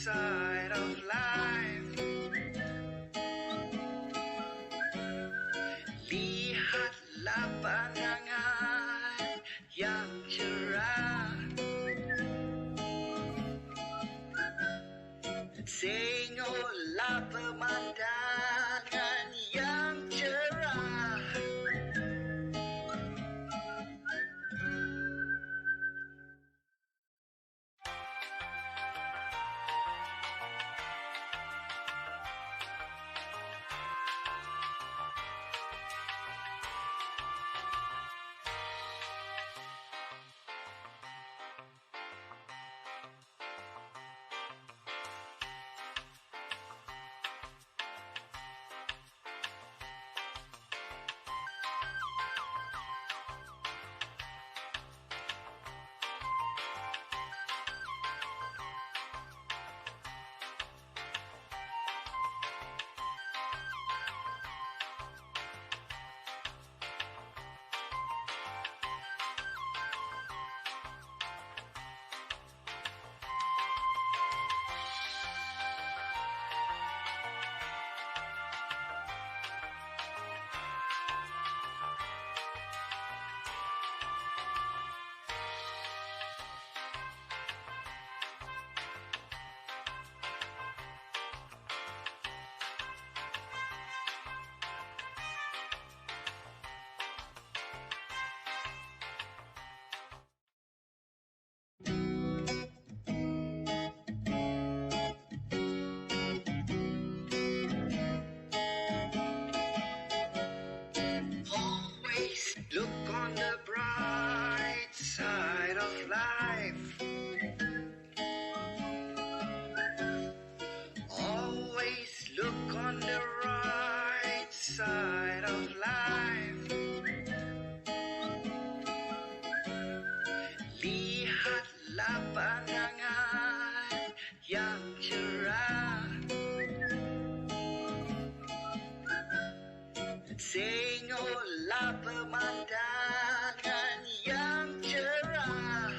side of life. Lihatlah pandangan yang cerah, tengoklah pemandangan yang cerah. Always look on the bright side of life. Always look on the right side of life. Lihatlah pandangan yang cerah, tengoklah pemandangan yang cerah.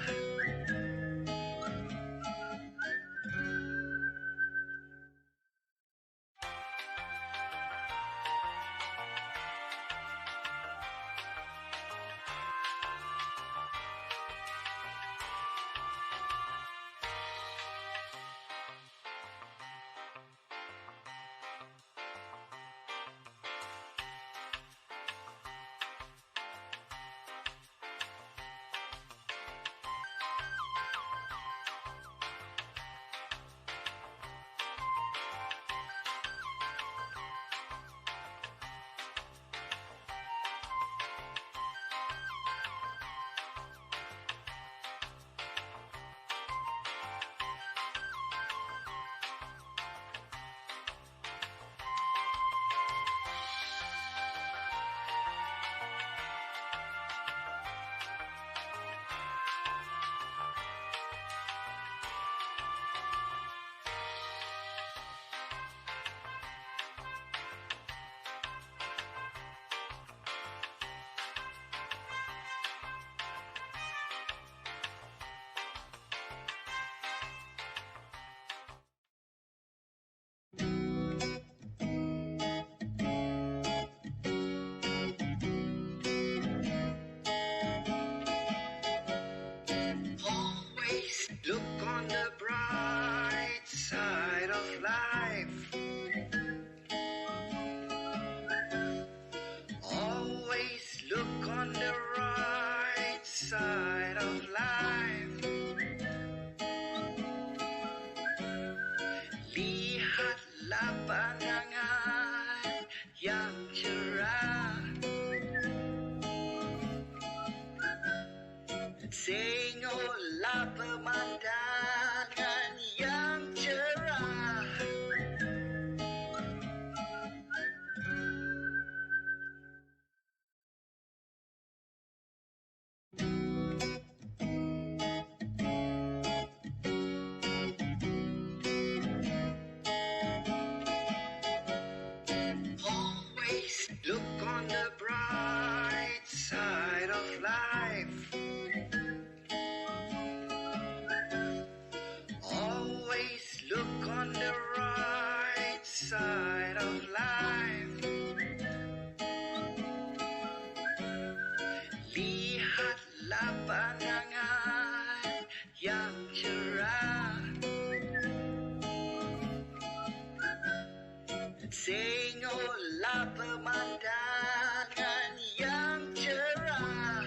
Tengoklah pemandangan yang cerah.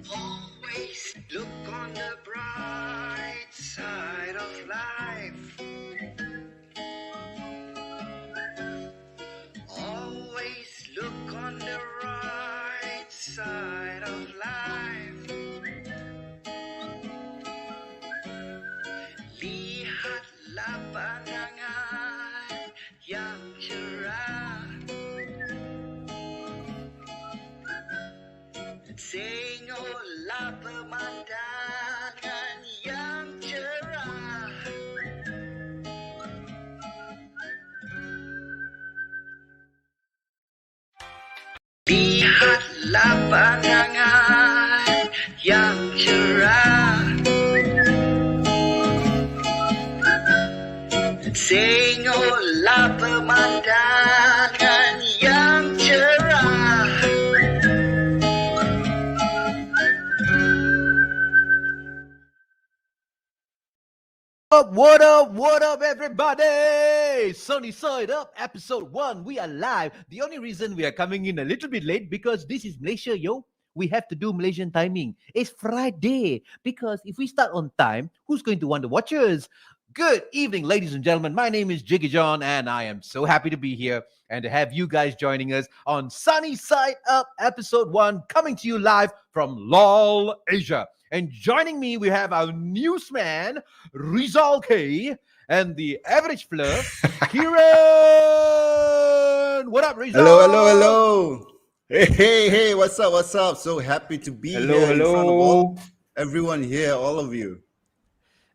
Always look on the bright side of life. Always look on the right side of life. Lihatlah pandangan yang cerah. Tengoklah pemandangan yang cerah. Lihatlah pandangan yang cerah. Tengoklah pemandangan yang cerah. What up, everybody? Sunny Side Up, episode 1. We are live. The only reason we are coming in a little bit late because this is Malaysia, yo. We have to do Malaysian timing. It's Friday because if we start on time, who's going to want to watch us? Good evening, ladies and gentlemen. My name is Jiggee Jon, and I am so happy to be here and to have you guys joining us on Sunny Side Up, episode 1, coming to you live from LOL, Asia. And joining me, we have our newsman, Rizal K, and the average flirt, Keren. What up, Rizal? Hello. Hey, what's up? So happy to be here in front of all everyone here, all of you.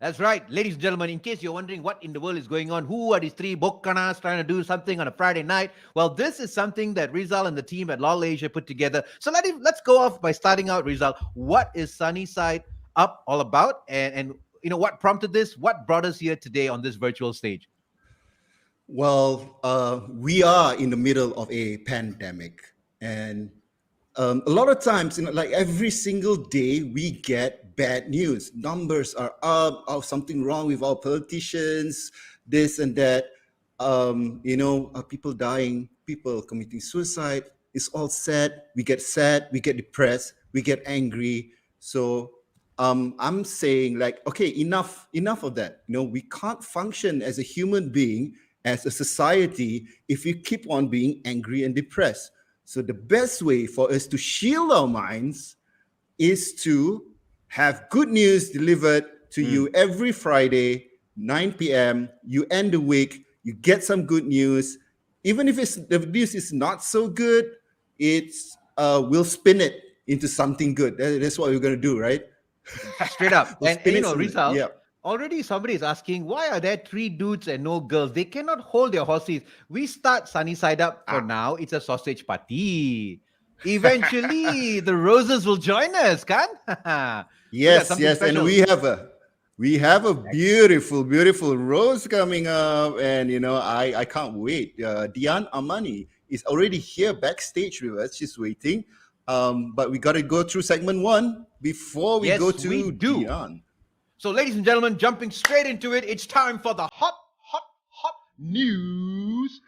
That's right. Ladies and gentlemen, in case you're wondering what in the world is going on, who are these three bokkanas trying to do something on a Friday night? Well, this is something that Rizal and the team at LOL Asia put together. So let's go off by starting out, Rizal. What is Sunny Side Up all about? And you know, what prompted this? What brought us here today on this virtual stage? Well, we are in the middle of a pandemic, and a lot of times, like every single day, we get bad news. Numbers are up, or something wrong with our politicians, this and that. People dying, people committing suicide. It's all sad. We get depressed, we get angry. So I'm saying, like, okay, enough of that. We can't function as a human being, as a society, if we keep on being angry and depressed. So the best way for us to shield our minds is to have good news delivered to you every Friday, 9 p.m. You end the week, you get some good news. Even if the news is not so good, we'll spin it into something good. That's what we're going to do, right? Straight up. and Rizal, yeah. Already somebody is asking, why are there 3 dudes and no girls? They cannot hold their horses. We start Sunny Side Up for now. It's a sausage party. Eventually, the roses will join us, kan? Yes. And we We have a beautiful, beautiful rose coming up, and I can't wait. Dian Amani is already here backstage with us. She's waiting. But we got to go through segment one before we go Yes, we to do. Dian. So, ladies and gentlemen, jumping straight into it, it's time for the hot news.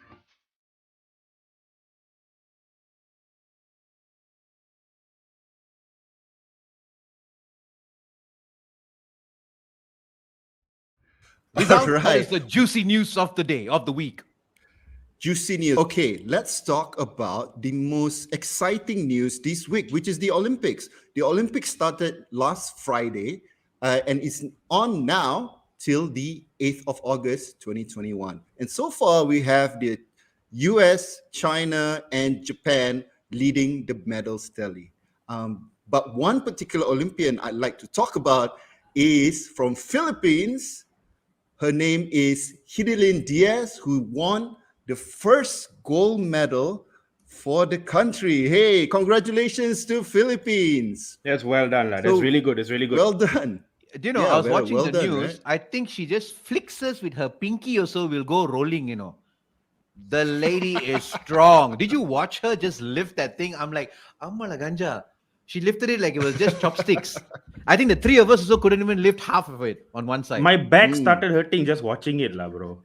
Rizal, All what is right. the juicy news of the day, of the week? Juicy news. Okay, let's talk about the most exciting news this week, which is the Olympics. The Olympics started last Friday and it's on now till the 8th of August 2021. And so far, we have the US, China, and Japan leading the medals tally. But one particular Olympian I'd like to talk about is from Philippines. Her name is Hidilyn Diaz, who won the first gold medal for the country. Hey, congratulations to Philippines. That's well done, lad. That's really good. It's really good. Well done. Do you know, Yeah, I was well- watching well the done, news. right? I think she just flicks us with her pinky or so, will go rolling, The lady is strong. Did you watch her just lift that thing? I'm like, Amma ganja. She lifted it like it was just chopsticks. I think the three of us also couldn't even lift half of it on one side. My back started hurting just watching it, lah, bro.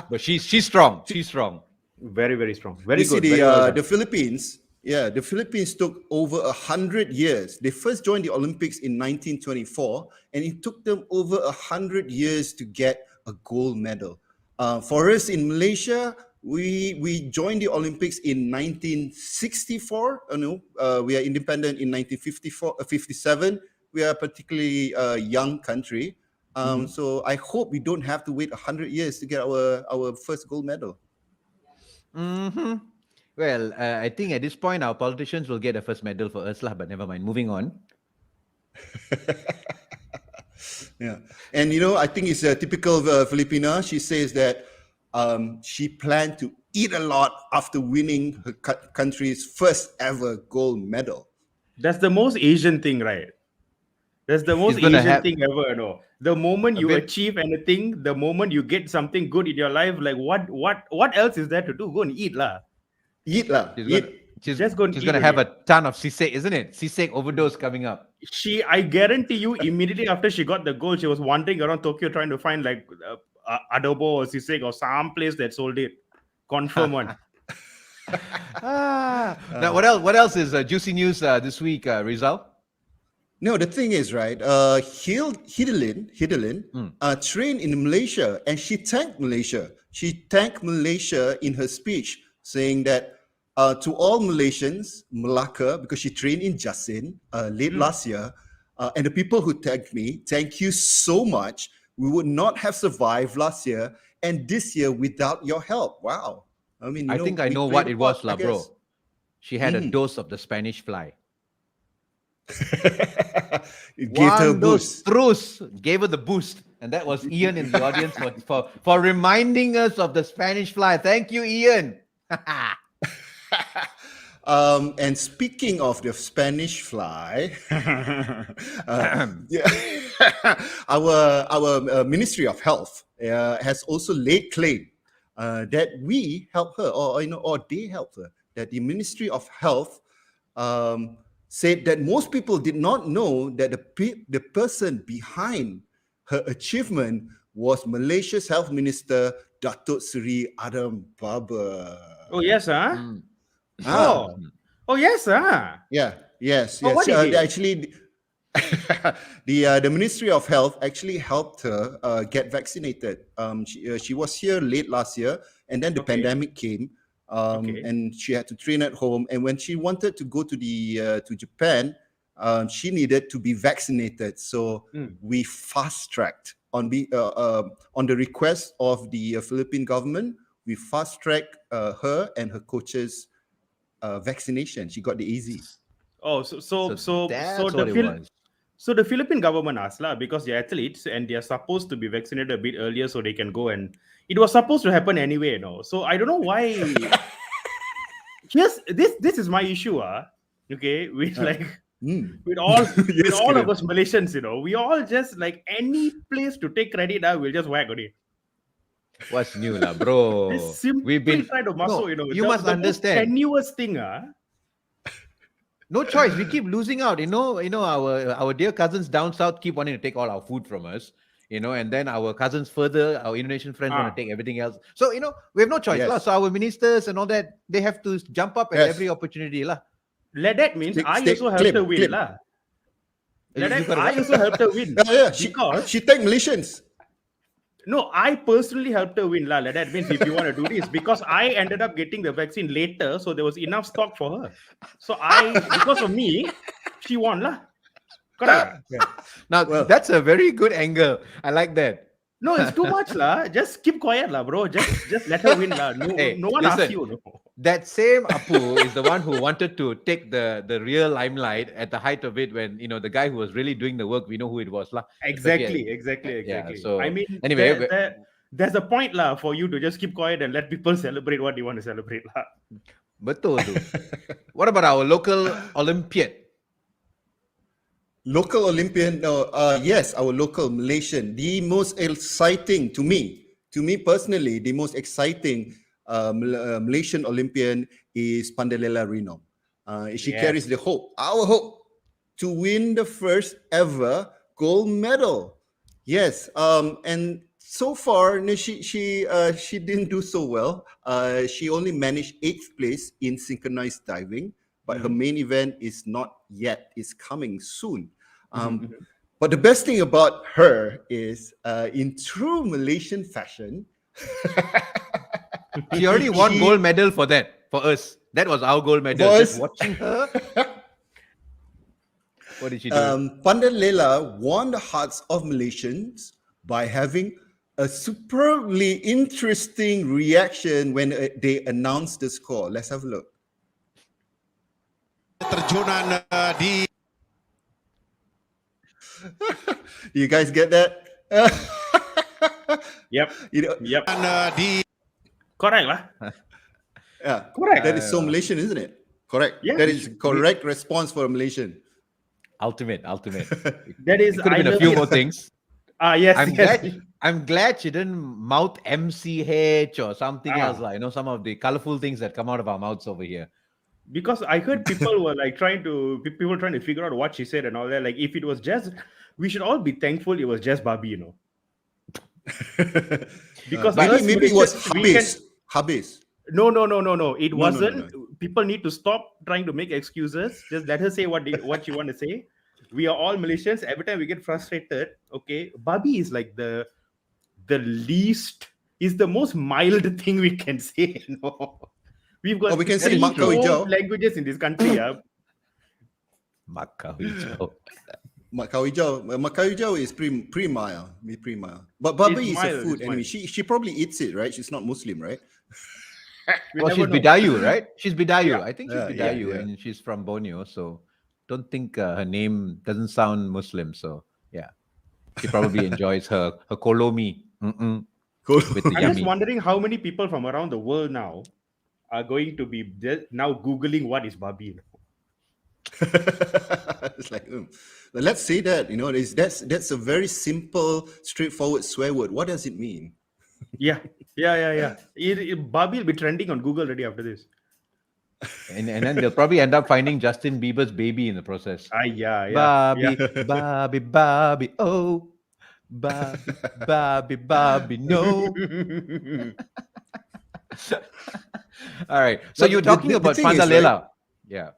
But she's strong. She's strong. Very, very strong. Very You see, good. Very well done. the Philippines, the Philippines took over 100 years. They first joined the Olympics in 1924, and it took them over 100 years to get a gold medal. For us in Malaysia, we joined the Olympics in 1964. We are independent in 1957. We are a particularly young country. So I hope we don't have to wait 100 years to get our first gold medal. Mm-hmm. Well, I think at this point, our politicians will get a first medal for us, but never mind. Moving on. Yeah, and I think it's a typical Filipina. She says that she planned to eat a lot after winning her country's first ever gold medal. That's the most Asian thing, right? That's the most gonna Asian have- thing ever. No, the moment you bit- achieve anything, the moment you get something good in your life, like what else is there to do? Go and eat, lah. Eat lah. She's Just go and she's eat gonna it, have yeah. a ton of sisek, isn't it? Sisek overdose coming up. I guarantee you, immediately after she got the gold, she was wandering around Tokyo trying to find like adobo or sisek or some place that sold it. Confirm one. Now, what else? What else is juicy news this week, Rizal? No, the thing is, right, Hidilyn trained in Malaysia, and she thanked Malaysia. She thanked Malaysia in her speech, saying that to all Malaysians, Malacca, because she trained in Jasin late last year, and the people who thanked me, thank you so much. We would not have survived last year and this year without your help. Wow. I mean, I think I we know played what a it was, part, I bro. guess. She had a dose of the Spanish fly. It gave her a One dose, boost. truce, gave her the boost, and that was Ian in the audience for reminding us of the Spanish fly. Thank you, Ian. And speaking of the Spanish fly, our Ministry of Health has also laid claim that we help her, or they helped her. That the Ministry of Health said that most people did not know that the person behind her achievement was Malaysia's Health Minister Datuk Seri Adam Baba. Oh yes, huh? Ah. Oh yes, huh? Yes. Oh, what did he? Actually, the Ministry of Health actually helped her get vaccinated. She was here late last year, and then the pandemic came, and she had to train at home. And when she wanted to go to Japan, she needed to be vaccinated. So we fast tracked on the request of the Philippine government. We fast tracked her and her coach's vaccination. She got the easy. Oh, so that's the what it was. So the Philippine government asked lah, because they're athletes and they're supposed to be vaccinated a bit earlier so they can go, and it was supposed to happen anyway, So I don't know why. Yes, this is my issue, okay, with like With all Yes, with all of Keren. us Malaysians, we all just like any place to take credit, we'll just whack on it. What's new, lah, bro? Just simply We've been try to muscle, you the, must the most understand. tenuous thing, No choice. We keep losing out. Our dear cousins down south keep wanting to take all our food from us. And then our cousins further, our Indonesian friends want to take everything else. So we have no choice, lah. Yes. So our ministers and all that, they have to jump up at Yes. every opportunity, lah. That means I also helped her win, lah. I also helped her win. Yeah, because she take Malaysians. no, I personally helped her win, lah. That means if you want to do this, because I ended up getting the vaccine later, so there was enough stock for her. So because of me, she won, lah. Correct. Now that's a very good angle. I like that. No, it's too much, lah. Just keep quiet, lah, bro. Just let her win, lah. No one asked you. No. That same Apu is the one who wanted to take the real limelight at the height of it when the guy who was really doing the work, we know who it was, lah. Exactly. Yeah, so I mean, anyway, there's a point, lah, for you to just keep quiet and let people celebrate what they want to celebrate, lah. betul tu. What about our local Olympiad? Local Olympian, yes, our local Malaysian. The most exciting to me personally, the most exciting Malaysian Olympian is Pandalela Rino. She carries the hope, our hope, to win the first ever gold medal. Yes, and so far she didn't do so well. She only managed 8th place in synchronized diving, but her main event is not yet. It's coming soon. But the best thing about her is, in true Malaysian fashion, She already won gold medal for us. That was our gold medal. Just watching her. What did she do? Pandalela won the hearts of Malaysians by having a superbly interesting reaction when they announced the score. Let's have a look. Terjunan di Do you guys get that? Yep. Yep. Correct, lah. Yeah, Correct. That is so Malaysian, isn't it? Correct. Yeah. That is correct response for a Malaysian. Ultimate. That is. It could have been a few more things. Yes. I'm glad she didn't mouth MCH or something else, like some of the colorful things that come out of our mouths over here. Because I heard people were like trying to figure out what she said and all that. Like, if it was just, we should all be thankful it was just Barbie, Because maybe it was Habis. No. It wasn't. No. People need to stop trying to make excuses. Just let her say what you want to say. We are all Malaysians. Every time we get frustrated, okay, Barbie is like the least, is the most mild thing we can say. We've got we can say Makau Hijau languages in this country. Makau Hijau. Makau Hijau is pretty mild. But Barbie is a food anyway. She probably eats it, right? She's not Muslim, right? Well, she's Bidayu, right? She's Bidayu. Yeah. I think she's Bidayu, and she's from Borneo. So don't think her name doesn't sound Muslim. So yeah, she probably enjoys her kolomi. With the I'm yummy. just wondering how many people from around the world now are going to be now Googling what is Barbie. It's like, let's say that, that's a very simple, straightforward swear word. What does it mean? Yeah. Barbie will be trending on Google already after this. And then they'll probably end up finding Justin Bieber's baby in the process. Yeah. Barbie, oh. Barbie, no. All right. So you're talking about Pandalela. Yeah.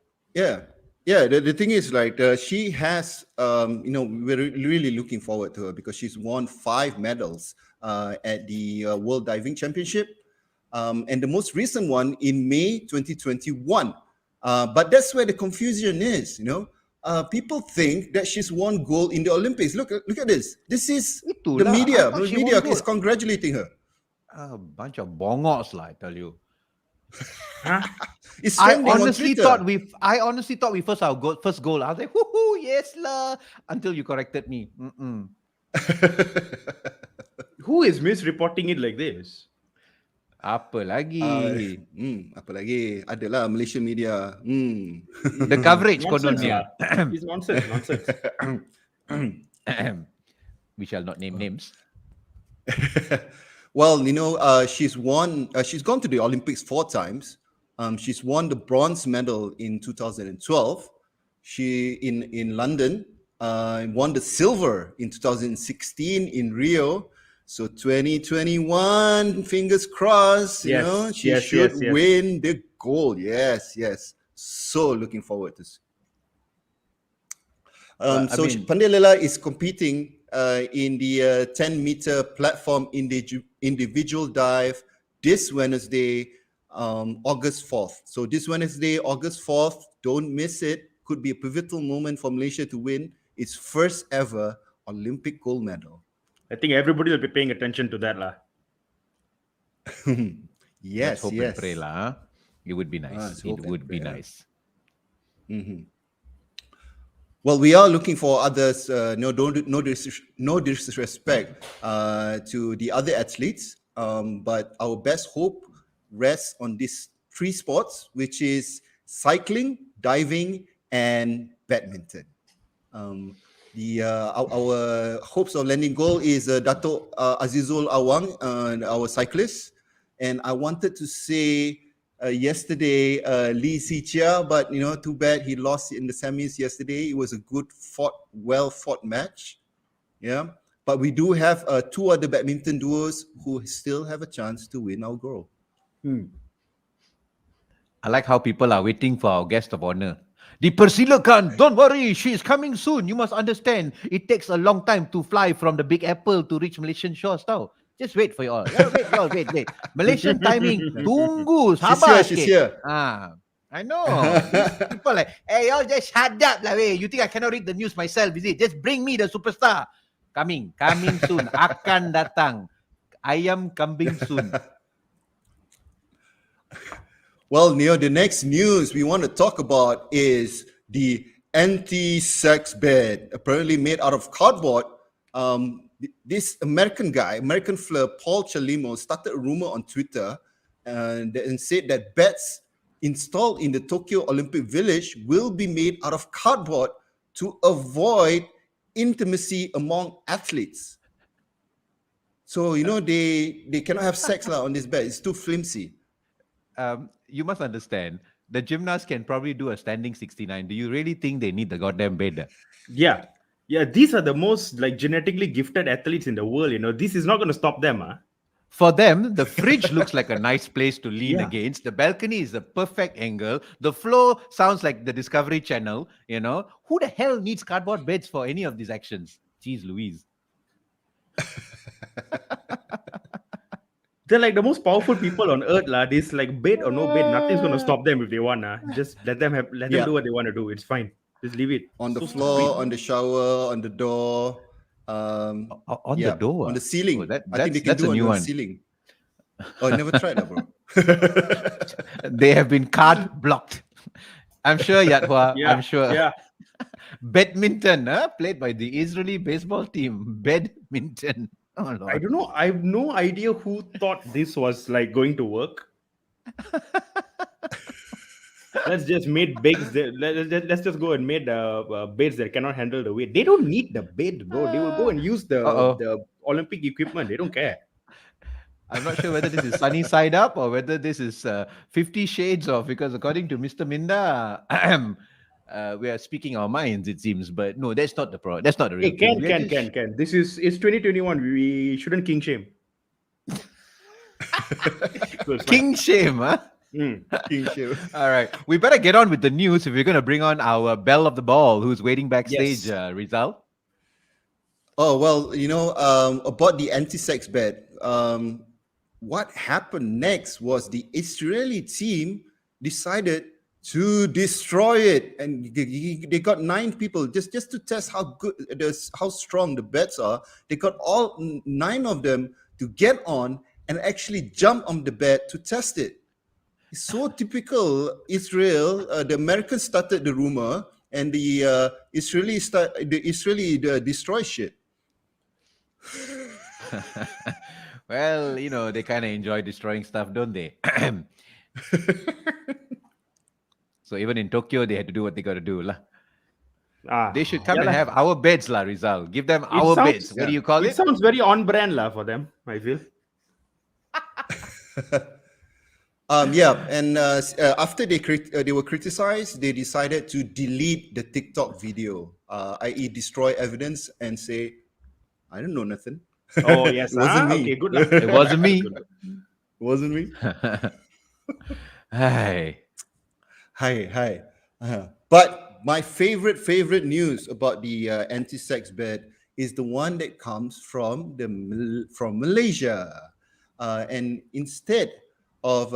The thing is, she has, we're really looking forward to her because she's won 5 medals at the World Diving Championship, and the most recent one in May 2021. But that's where the confusion is. People think that she's won gold in the Olympics. Look at this. This is the media. The media is congratulating her. A bunch of bongos, I tell you. I honestly thought we first our first goal. I was like, woohoo, yes la, until you corrected me. Who is misreporting it like this? Apa lagi? Apa lagi? Adalah Malaysian media. The coverage Nonsense kononnya. lah. It's nonsense. We shall not name names. Well, she's won. She's gone to the Olympics 4 times. She's won the bronze medal in 2012. She in London won the silver in 2016 in Rio. So 2021, fingers crossed. She should win the gold. Yes. So looking forward to. Pandai Leela is competing in the 10-meter platform individual dive this Wednesday, August 4th. So this Wednesday, August 4th, don't miss it. Could be a pivotal moment for Malaysia to win its first ever Olympic gold medal. I think everybody will be paying attention to that lah. Let's hope and pray lah. It would be nice. It would be nice. Well, we are looking for others. No disrespect to the other athletes, but our best hope rests on these 3 sports, which is cycling, diving, and badminton. Our hopes of landing gold is Dato Azizul Awang, our cyclist, and I wanted to say yesterday Lee Si Chia, but too bad he lost in the semis yesterday. It was a well fought match, But we do have 2 other badminton duos who still have a chance to win our gold. I like how people are waiting for our guest of honor. Dipersilakan, don't worry, she is coming soon. You must understand, it takes a long time to fly from the Big Apple to reach Malaysian shores tau. Just wait for you all. Wait. Malaysian timing, tunggu, sabar. She's here. I know. These people like, hey, y'all just shut up lah, wey. You think I cannot read the news myself, is it? Just bring me the superstar. Coming soon. Akan datang. Ayam kambing soon. Well, the next news we want to talk about is the anti-sex bed, apparently made out of cardboard. This American flirt, Paul Chalimo, started a rumor on Twitter and said that beds installed in the Tokyo Olympic Village will be made out of cardboard to avoid intimacy among athletes. So, they cannot have sex on this bed. It's too flimsy. You must understand, the gymnast can probably do a standing 69. Do you really think they need the goddamn bed? Yeah, these are the most genetically gifted athletes in the world. This is not going to stop them. For them, the fridge looks like a nice place to lean against. The balcony is the perfect angle. The floor sounds like the Discovery Channel. Who the hell needs cardboard beds for any of these actions? Jeez Louise. They're like the most powerful people on earth lah. This bed or no bed, nothing's gonna stop them if they want. Just let them do what they want to do. It's fine. Just leave it on the floor, on the shower, on the door, on the door, on the ceiling. I think they can do it on the ceiling. Oh, I never tried that, bro. They have been card blocked. I'm sure, Yat-Hua. I'm sure. Yeah. Badminton, played by the Israeli baseball team. Badminton. Oh, Lord. I don't know. I have no idea who thought this was going to work. Let's just make beds. Let's just go and make beds that cannot handle the weight. They don't need the bed, bro. They will go and use the Olympic equipment. They don't care. I'm not sure whether this is sunny side up or whether this is 50 Shades of, because according to Mr. Minda, we are speaking our minds, it seems, but no, that's not the that's not the real thing. Can. It's 2021. We shouldn't king shame. King shame, huh? King shame. All right, we better get on with the news if we're going to bring on our belle of the ball, who's waiting backstage. Rizal. Oh well, about the anti-sex bed. What happened next was the Israeli team decided to destroy it, and they got 9 people just to test how strong the beds are. They got all 9 of them to get on and actually jump on the bed to test it. It's so typical Israel. The Americans started the rumor, and the Israeli destroy shit. Well, they kind of enjoy destroying stuff, don't they? So even in Tokyo, they had to do what they got to do, lah. They should come yeah and lah. have our beds, lah, Rizal. Give them It our sounds beds. What do you call it it? sounds very on brand lah for them, I feel. Yeah, and after they were criticized, they decided to delete the TikTok video, i.e., destroy evidence and say, "I don't know nothing." Oh yes, It wasn't me. okay, good luck. It wasn't me. It wasn't me. Hi. Hi. But my favorite news about the anti-sex bed is the one that comes from from Malaysia, and instead of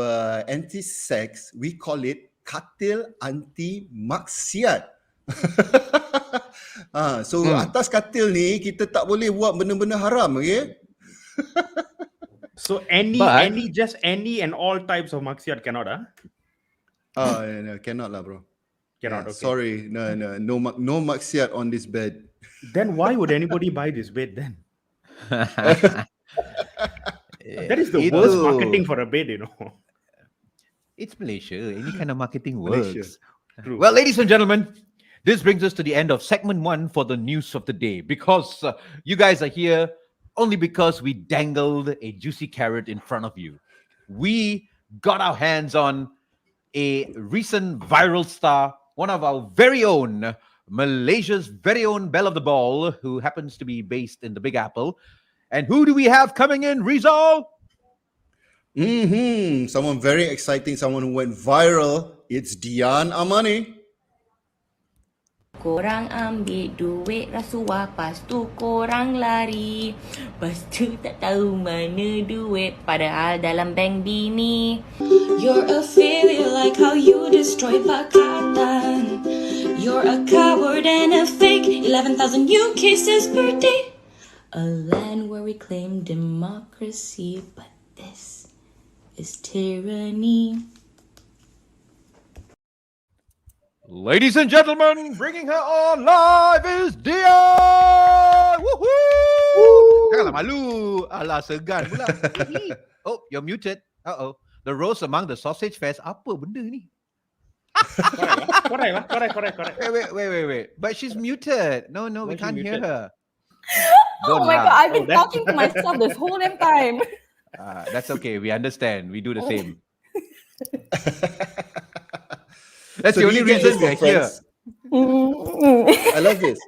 anti-sex, we call it katil anti maksiat. So atas katil ni kita tak boleh buat benda-benda haram, okay? So But- just any and all types of maksiat cannot, No, cannot lah, bro. Cannot. Yeah, Okay. sorry, no maksiat on this bed. Then why would anybody buy this bed then? That is the worst marketing for a bed, It's Malaysia. Any kind of marketing Malaysia. works. True. Well, ladies and gentlemen, this brings us to the end of segment 1 for the news of the day. Because you guys are here only because we dangled a juicy carrot in front of you. We got our hands on a recent viral star, one of our very own, Malaysia's very own belle of the ball, who happens to be based in the Big Apple. And who do we have coming in, Rizal? Someone very exciting, someone who went viral. It's Dian Amani. Korang ambil duit rasuah, lepas tu korang lari. Lepas tu tak tahu mana duit, padahal dalam bank bini. You're a failure like how you destroyed Pakatan. You're a coward and a fake, 11,000 new cases per day. A land where we claim democracy, but this is tyranny. Ladies and gentlemen, bringing her on live is Dian! Woohoo! Janganlah malu. Alah, segan pula. Oh, you're muted. Uh-oh. The roast among the sausage fest. Apa benda ni? Correct. Wait. But she's muted. No, we Why she can't hear muted? her. Oh Don't my laugh. god, I've been Oh, that- talking to myself this whole damn time. That's okay. We understand. We do the same. That's So the do only you get reason this we're here. I love this.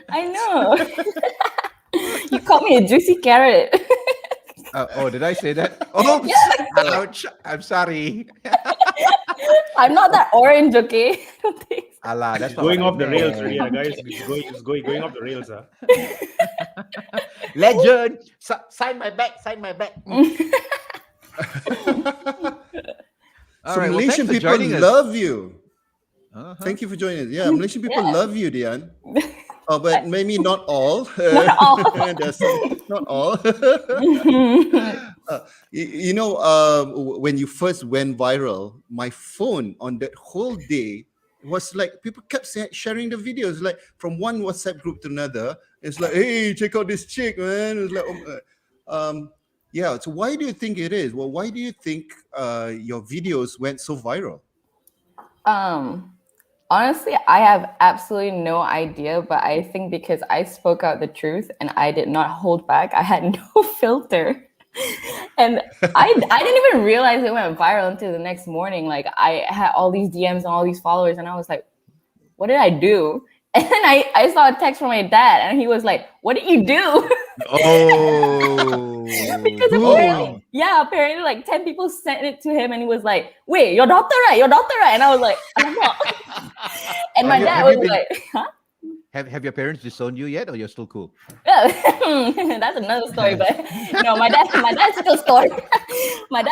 I know. You called me a juicy carrot. Did I say that? Oh, ouch. I'm sorry. I'm not that orange, okay? I don't think so. Allah, that's not Going what I off the rails meant. already, guys. It's going off the rails. Legend. Sign my back. So Malaysian thanks for people joining us. love you. Uh-huh. Thank you for joining us. Yeah, Malaysian people love you, Dian. Oh, but maybe not all. Not all. There's not all. When you first went viral, my phone on that whole day was like people kept sharing the videos, like from one WhatsApp group to another. It's like, hey, check out this chick, man. It's like, yeah. So why do you think it is? Well, why do you think your videos went so viral? Honestly, I have absolutely no idea, but I think because I spoke out the truth and I did not hold back, I had no filter. And I didn't even realize it went viral until the next morning. Like I had all these DMs and all these followers, and I was like, what did I do? And then I saw a text from my dad, and he was like, what did you do? Oh. Because apparently like 10 people sent it to him, and he was like, wait, your daughter, right? And I was like, "Alamak." And my dad was like, huh? Have your parents disowned you yet, or you're still cool? That's another story, but no, my dad's still story. my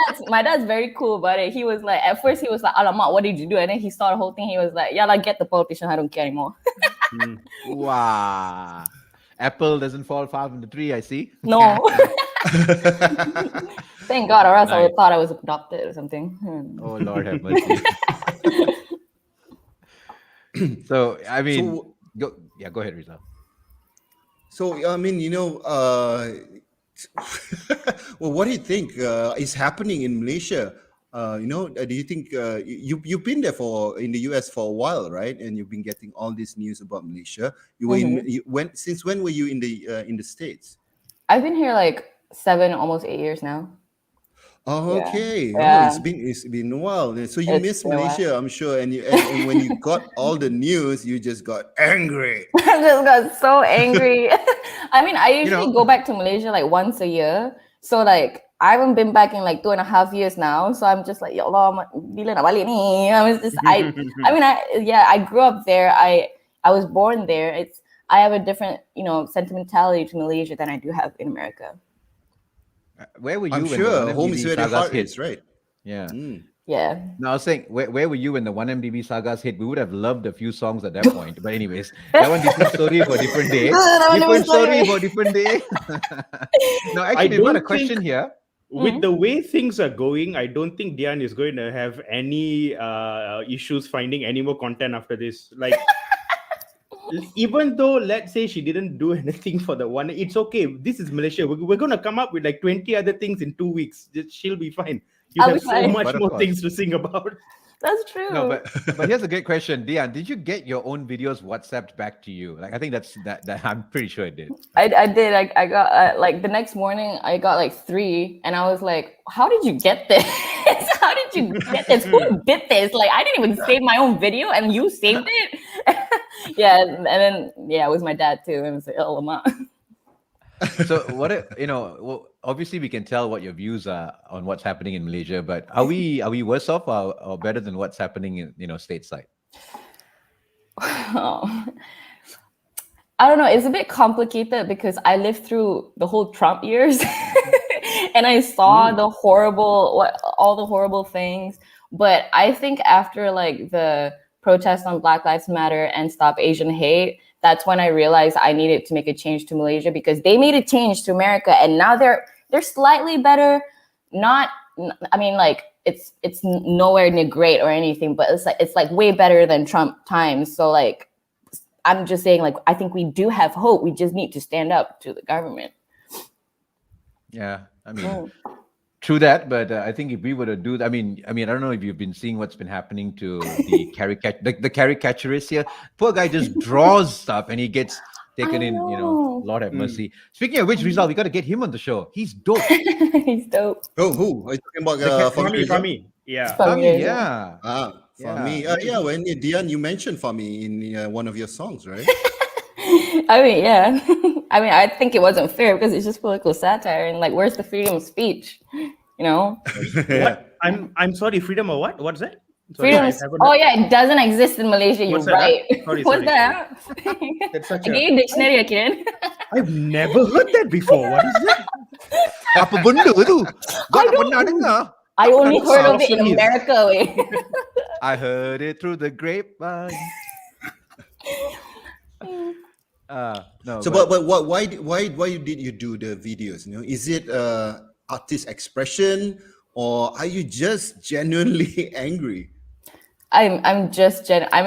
dad's very cool about it. He was like, at first he was like, alamak, what did you do? And then he saw the whole thing. He was like, yeah, like get the politician. I don't care anymore. Wow. Apple doesn't fall far from the tree, I see. No. Thank God, or else I would Nice. thought I was adopted or something. Oh, Lord have mercy. So, I mean, go ahead, Rizal. So I mean, Well, what do you think is happening in Malaysia? Do you think you've been there in the US for a while, right? And you've been getting all this news about Malaysia. Since when were you in the States? I've been here like 7, almost 8 years now. Oh, okay. Yeah. Oh, it's been a while. So you It's miss been a while. Malaysia, I'm sure. And when you got all the news, you just got angry. I just got so angry. I mean, I usually go back to Malaysia like once a year. So like I haven't been back in like 2.5 years now. So I'm just like, ya Allah, bila nak balik ni? I grew up there. I was born there. I have a different, sentimentality to Malaysia than I do have in America. Where were you? I'm when sure the home is where the heart hit? is, right? Yeah. Yeah. No, I was saying, where were you when the 1MDB sagas hit? We would have loved a few songs at that point. But anyways, that one different story for a different day. Different story for a different day. No, actually, we've got a question here. With the way things are going, I don't think Dian is going to have any issues finding any more content after this. Like, even though, let's say she didn't do anything for the one, it's okay. This is Malaysia. We're going to come up with like 20 other things in 2 weeks. She'll be fine. You have so much more things to sing about. That's true. No, but here's a great question, Dian. Did you get your own videos WhatsApped back to you? Like, I think that I'm pretty sure it did. I did. I got like the next morning. I got like 3, and I was like, "How did you get this? How did you get this? Who did this? Like, I didn't even save my own video, and you saved it." Yeah, and then it was my dad too, and it was like, "Oh, Lama." So obviously we can tell what your views are on what's happening in Malaysia, but are we worse off or better than what's happening in stateside? I don't know. It's a bit complicated because I lived through the whole Trump years and I saw all the horrible things. But I think after like the protests on Black Lives Matter and Stop Asian Hate, that's when I realized I needed to make a change to Malaysia, because they made a change to America and now they're slightly better. It's nowhere near great or anything, but it's like way better than Trump times. So like, I'm just saying, like, I think we do have hope. We just need to stand up to the government. Yeah, I mean, true that, but I think if we were to do that, I mean, I don't know if you've been seeing what's been happening to the caricaturist here. Poor guy just draws stuff and he gets taken in. Lord have mercy. Speaking of which, Rizal, we got to get him on the show. He's dope. He's dope. Oh, who are you talking about? Fahmi. Yeah. Fahmi, yeah. Fahmi. When Dian, you mentioned Fahmi in one of your songs, right? I mean, yeah. I think it wasn't fair because it's just political satire, and like, where's the freedom of speech? What? I'm sorry, freedom of what? What's that? Sorry, it doesn't exist in Malaysia. You're right. What's that? That's such a dictionary, Keren. I've never heard that before. What is that? Apa benda tu? Gua tak pernah dengar. I only heard of it in America. I heard it through the grapevine. No. So, but why did you do the videos? Is it artist expression, or are you just genuinely angry? I'm just I'm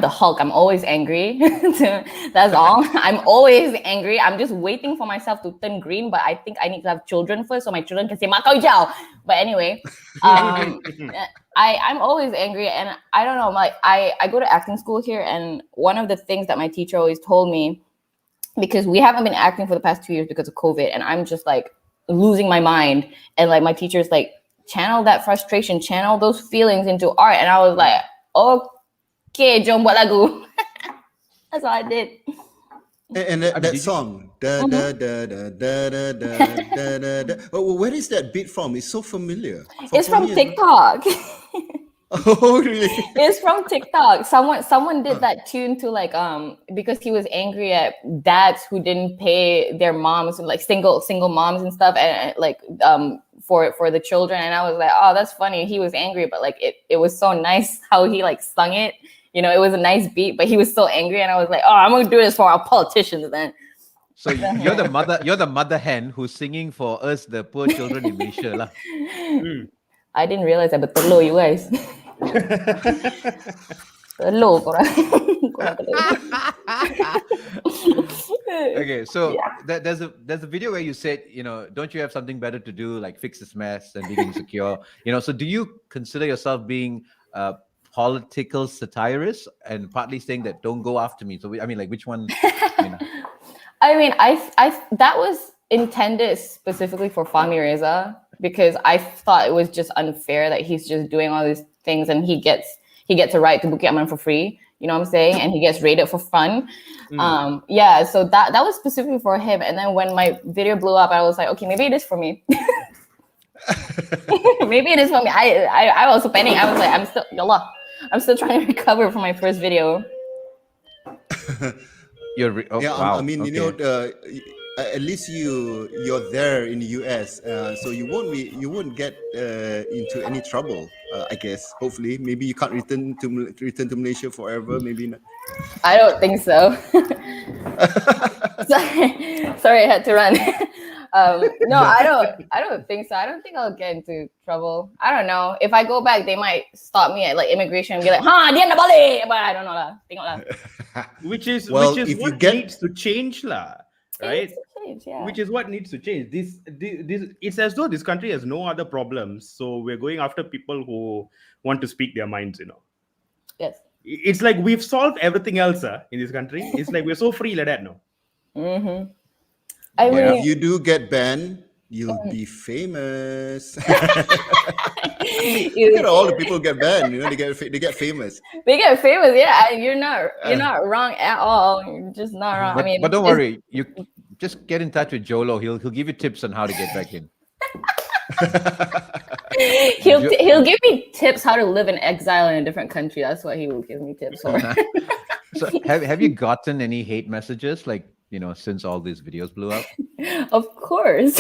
the Hulk. I'm always angry. That's all. I'm always angry. I'm just waiting for myself to turn green, but I think I need to have children first so my children can say Makau Jau. But anyway, I'm always angry, and I don't know, like I go to acting school here, and one of the things that my teacher always told me, because we haven't been acting for the past 2 years because of COVID, and I'm just like losing my mind, and like my teacher's like, channel that frustration, channel those feelings into art, and I was like, okay, jom buat lagu. That's all I did. And that song, where is that beat from? It's so familiar. It's from TikTok. Oh, really? It's from TikTok. Someone did that tune to like because he was angry at dads who didn't pay their moms, like single moms and stuff, and like for the children. And I was like, oh, that's funny. He was angry, but like it was so nice how he like sung it. It was a nice beat, but he was so angry, and I was like, oh, I'm gonna do this for our politicians then. So you're the mother hen who's singing for us, the poor children in Malaysia lah. I didn't realize that, but below you guys. Low korang. Korang kena. Okay, so there's a video where you said, don't you have something better to do, like fix this mess and being insecure? So do you consider yourself being a political satirist and partly saying that don't go after me? So I mean, like, which one? I mean, I that was intended specifically for Fahmi Reza because I thought it was just unfair that he's just doing all these things and he gets a ride to Bukit Aman for free. You know what I'm saying? And he gets rated for fun. Yeah, so that was specifically for him. And then when my video blew up, I was like, okay, maybe it is for me. Maybe it is for me. I was panicking. I was like, I'm still trying to recover from my first video. Wow. I mean, okay. At least you're there in the US, so you won't get into any trouble. I guess. Hopefully, maybe you can't return to Malaysia forever. Maybe not. I don't think so. Sorry, I had to run. No, I don't think so. I don't think I'll get into trouble. I don't know. If I go back, they might stop me at like immigration and be like, "Ha, Dian balik." But I don't know lah. Tengok lah. Which is Well, what if you get- needs to change lah, right? Yeah. Which is what needs to change. This it's as though this country has no other problems, so we're going after people who want to speak their minds. Yes. It's like we've solved everything else in this country. It's like we're so free like that now. Mm-hmm. If you do get banned, you'll be famous. Look at all the people get banned. They get famous. They get famous. Yeah, you're not wrong at all. You're just not wrong. But, I mean, but don't worry. You just get in touch with Jolo. He'll give you tips on how to get back in. He'll give me tips how to live in exile in a different country. That's what he will give me tips for. So have you gotten any hate messages since all these videos blew up? Of course.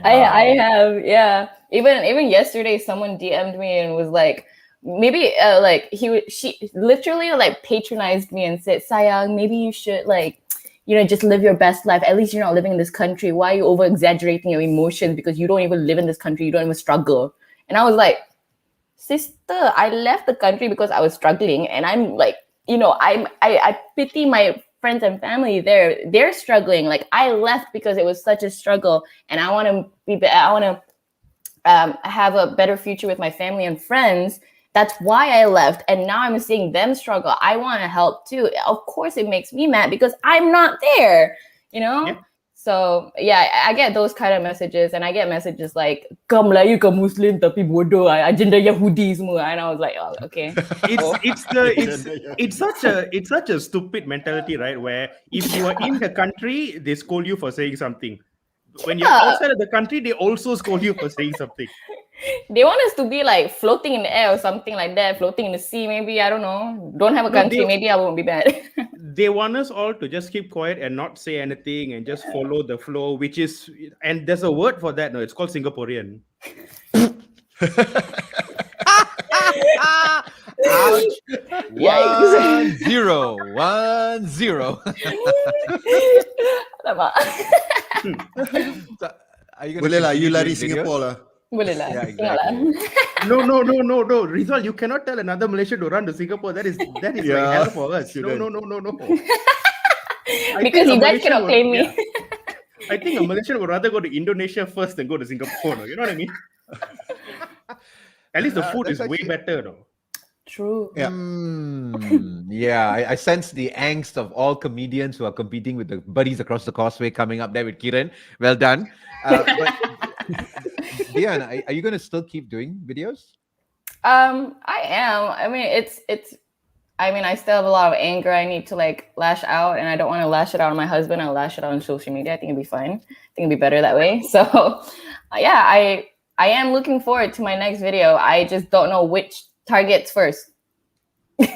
I have, yeah. Even yesterday, someone DM'd me and was like, maybe she literally like patronized me and said, "Sayang, maybe you should just live your best life. At least you're not living in this country. Why are you over exaggerating your emotions? Because you don't even live in this country. You don't even struggle." And I was like, "Sister, I left the country because I was struggling, and I'm like, I pity my friends and family there. They're struggling. Like I left because it was such a struggle, and I want to have a better future with my family and friends. That's why I left, and now I'm seeing them struggle. I want to help too. Of course, it makes me mad because I'm not there. Yeah. So yeah, I get those kind of messages, and I get messages like "Kau Melayu, kau Muslim, tapi bodoh, agenda Yahudi semua," and I was like, "Oh, okay." It's such a stupid mentality, right? Where if you are in the country, they scold you for saying something. When you're outside of the country, they also scold you for saying something. They want us to be like floating in the air or something like that, floating in the sea. Maybe, I don't know. Don't have a country. Maybe I won't be bad. They want us all to just keep quiet and not say anything and just follow the flow, and there's a word for that. No, it's called Singaporean. Ouch. 1-0. So, are you Boleh lah, you continue lari doing Singapore videos? lah. Boleh lah. Yeah, Tengok lah. exactly. No. Rizal, you cannot tell another Malaysian to run to Singapore. That is like hell for us. Shouldn't. No. Because you guys cannot claim me. Yeah. I think a Malaysian would rather go to Indonesia first than go to Singapore. No? You know what I mean? At least the food is way better, though. True. Yeah. Yeah, I sense the angst of all comedians who are competing with the buddies across the causeway coming up there with Keren. Well done. But Dian, are you going to still keep doing videos? I am. I mean, I still have a lot of anger I need to lash out, and I don't want to lash it out on my husband. I'll lash it out on social media. I think it'd be fine. I think it'd be better that way. So, yeah, I am looking forward to my next video. I just don't know which targets first. So